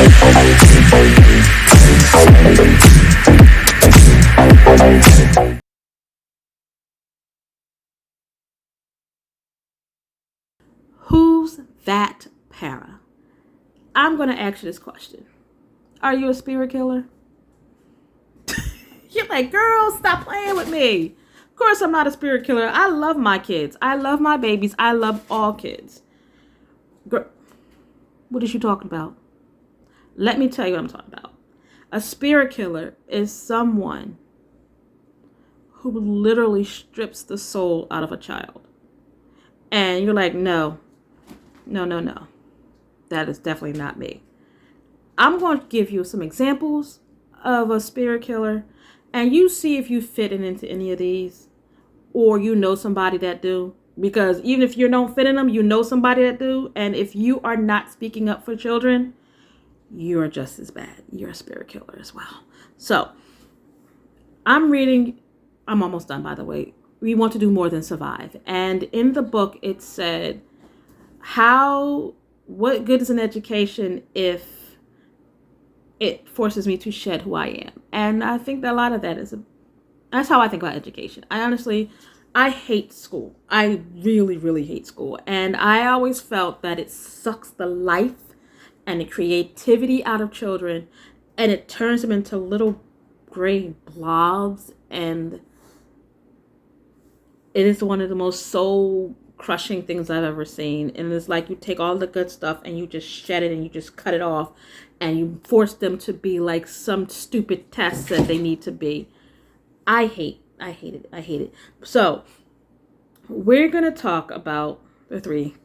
Who's that para? I'm going to ask you this question. Are you a spirit killer? You're like, girl, stop playing with me. Of course, I'm not a spirit killer. I love my kids. I love my babies. I love all kids. Girl, what is you talking about? Let me tell you what I'm talking about. A spirit killer is someone who literally strips the soul out of a child. And you're like, no. That is definitely not me. I'm going to give you some examples of a spirit killer, and you see if you fit into any of these, or you know somebody that do. Because even if you don't fit in them, you know somebody that do. And if you are not speaking up for children, you're just as bad. You're a spirit killer as well. So I'm almost done, by the way. We want to do more than survive. And in the book, it said, what good is an education if it forces me to shed who I am? And I think that a lot of that's how I think about education. I hate school. I really, really hate school. And I always felt that it sucks the life and the creativity out of children, and it turns them into little gray blobs. And it is one of the most soul crushing things I've ever seen. And it's like you take all the good stuff and you just shed it and you just cut it off, and you force them to be like some stupid test that they need to be. I hate it. So we're going to talk about the three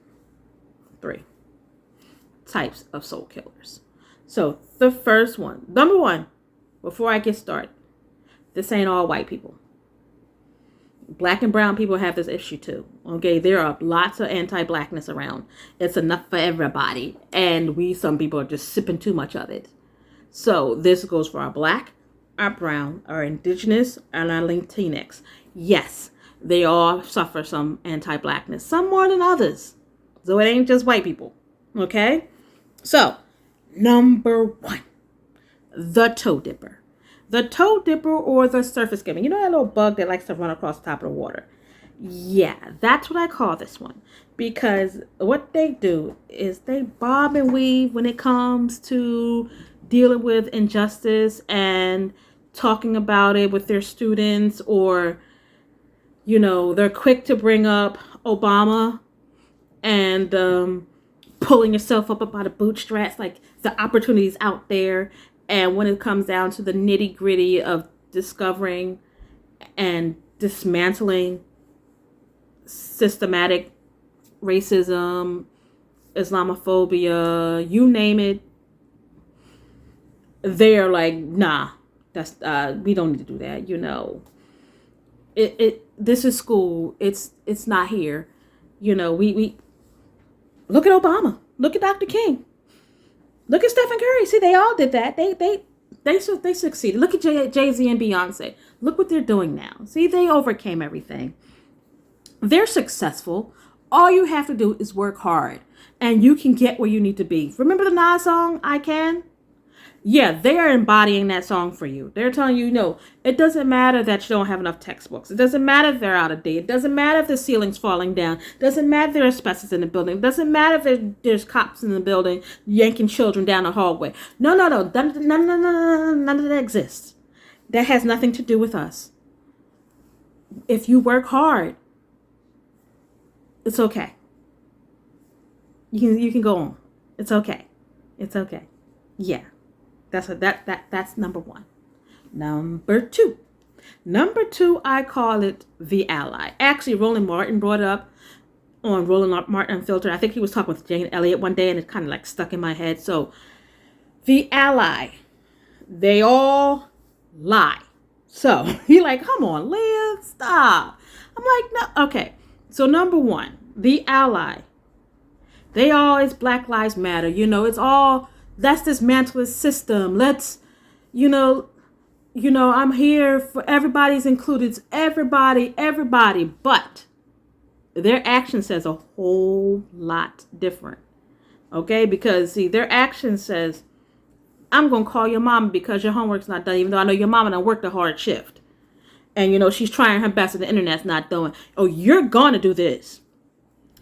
types of soul killers. So the first one, number one, before I get started, this ain't all white people. Black and brown people have this issue too. Okay, there are lots of anti-blackness around. It's enough for everybody, and some people are just sipping too much of it. So this goes for our black, our brown, our indigenous, and our Latinx. Yes, they all suffer some anti-blackness, some more than others. So it ain't just white people. Okay, so number one, the toe dipper. The toe dipper, or the surface skimmer. You know that little bug that likes to run across the top of the water? Yeah, that's what I call this one. Because what they do is they bob and weave when it comes to dealing with injustice and talking about it with their students, or, they're quick to bring up Obama and pulling yourself up by the bootstraps, like the opportunities out there. And when it comes down to the nitty gritty of discovering and dismantling systematic racism, Islamophobia, you name it, they're like, nah, that's we don't need to do that. This is school. It's not here. We look at Obama. Look at Dr. King. Look at Stephen Curry. See, they all did that. They succeeded. Look at Jay-Z and Beyonce. Look what they're doing now. See, they overcame everything. They're successful. All you have to do is work hard, and you can get where you need to be. Remember the Nas song, I Can? Yeah, they are embodying that song for you. They're telling you, no, it doesn't matter that you don't have enough textbooks. It doesn't matter if they're out of date. It doesn't matter if the ceiling's falling down. It doesn't matter if there's asbestos in the building. It doesn't matter if there's cops in the building yanking children down the hallway. No. None of that exists. That has nothing to do with us. If you work hard, it's okay. You can go on. It's okay. It's okay. Yeah. That's number one. Number two, I call it the ally. Actually, Roland Martin brought it up on Roland Martin Unfiltered. I think he was talking with Jane Elliott one day, and it kind of like stuck in my head. So, the ally, they all lie. So you're like, come on, Leah, stop. I'm like, no, okay. So number one, the ally. They always Black Lives Matter. It's all. Let's dismantle the system. Let's, I'm here for everybody's included. It's everybody. But their action says a whole lot different. Okay? Because, see, their action says, I'm going to call your mama because your homework's not done, even though I know your mama done worked a hard shift. And, she's trying her best and the internet's not doing. Oh, you're going to do this.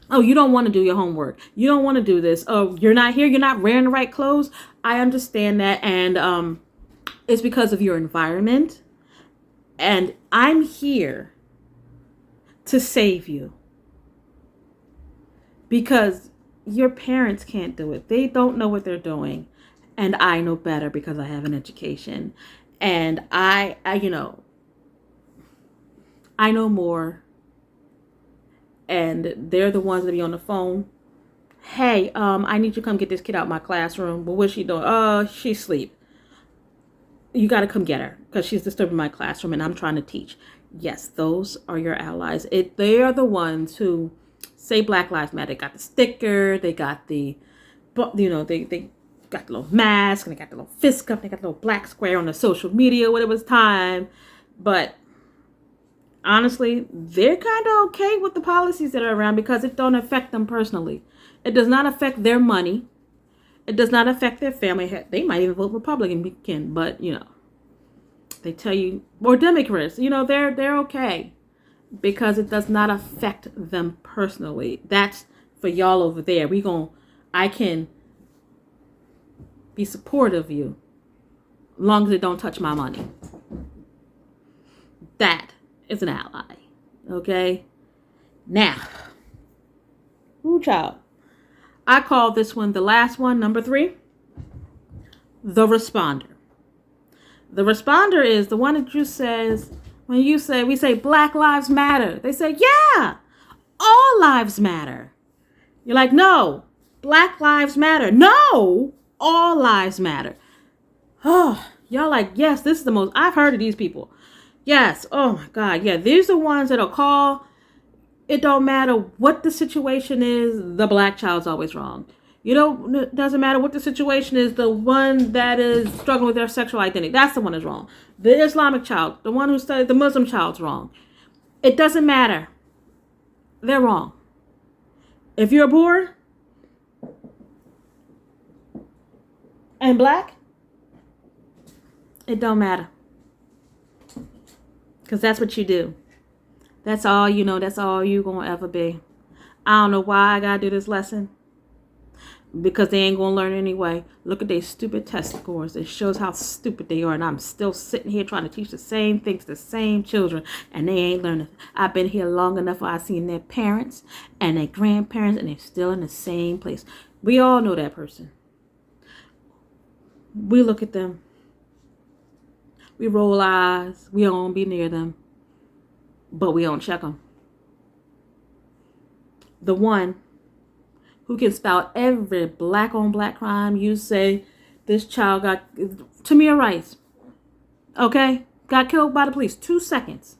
Oh, you don't want to do your homework. You don't want to do this. Oh, you're not here. You're not wearing the right clothes. I understand that. And it's because of your environment. And I'm here to save you. Because your parents can't do it. They don't know what they're doing. And I know better because I have an education. And I know more. And they're the ones that be on the phone. Hey, I need you to come get this kid out of my classroom. But what's she doing? Oh, she's asleep. You got to come get her because she's disturbing my classroom and I'm trying to teach. Yes, those are your allies. They are the ones who say Black Lives Matter. They got the sticker. They got they got the little mask and they got the little fist cup. They got the little black square on the social media when it was time. But honestly, they're kind of okay with the policies that are around because it don't affect them personally. It does not affect their money. It does not affect their family. They might even vote Republican, but they tell you, or Democrats, they're okay because it does not affect them personally. That's for y'all over there. I can be supportive of you as long as it don't touch my money. That is an ally. Okay? Now, child. I call this one the last one, number 3. The responder. The responder is the one that you says, when we say Black Lives Matter. They say, yeah, all lives matter. You're like, no, Black Lives Matter. No, all lives matter. Oh, y'all like, yes, this is the most, I've heard of these people. Yes, oh my God, yeah, these are the ones that'll call. It don't matter what the situation is, the black child's always wrong. It doesn't matter what the situation is, the one that is struggling with their sexual identity, that's the one that's wrong. The Islamic child, the one who studied the Muslim child's wrong. It doesn't matter. They're wrong. If you're poor and black, it don't matter. Because that's what you do. That's all that's all you gonna ever be. I don't know why I gotta do this lesson. Because they ain't gonna learn anyway. Look at their stupid test scores. It shows how stupid they are. And I'm still sitting here trying to teach the same things to the same children. And they ain't learning. I've been here long enough where I've seen their parents and their grandparents and they're still in the same place. We all know that person. We look at them. We roll eyes. We don't be near them. But we don't check them. The one who can spout every black on black crime. You say this child got, Tamir Rice, okay, got killed by the police, 2 seconds.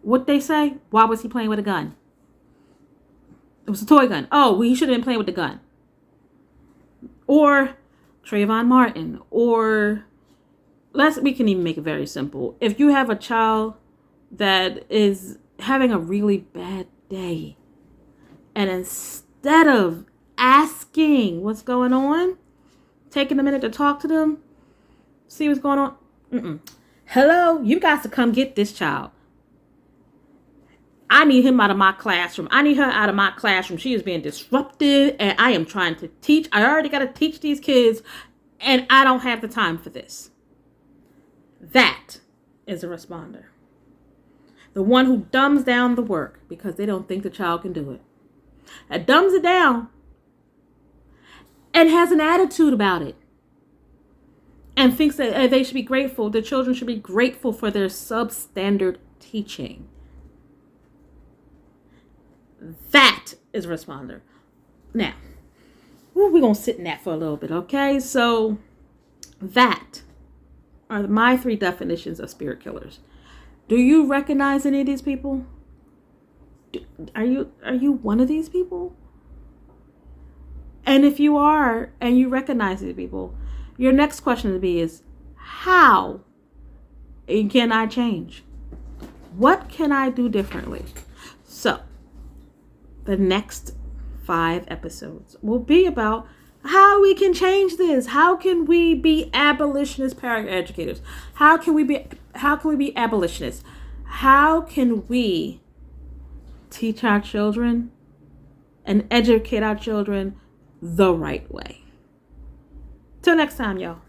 What they say? Why was he playing with a gun? It was a toy gun. Oh, he should have been playing with the gun. Or Trayvon Martin. Or we can even make it very simple. If you have a child that is having a really bad day, and instead of asking what's going on, taking a minute to talk to them, see what's going on. Hello, you guys to come get this child. I need him out of my classroom. I need her out of my classroom. She is being disruptive and I am trying to teach. I already got to teach these kids and I don't have the time for this. That is a responder. The one who dumbs down the work because they don't think the child can do it. That dumbs it down and has an attitude about it. And thinks that they should be grateful. The children should be grateful for their substandard teaching. That is a responder. Now, we're going to sit in that for a little bit, okay? So, that are my 3 definitions of spirit killers. Do you recognize any of these people? Are you one of these people? And if you are, and you recognize these people, your next question to be is, how can I change? What can I do differently? So, the next 5 episodes will be about how we can change this. How can we be abolitionist paraeducators? How can we be abolitionists? How can we teach our children and educate our children the right way? Till next time, y'all.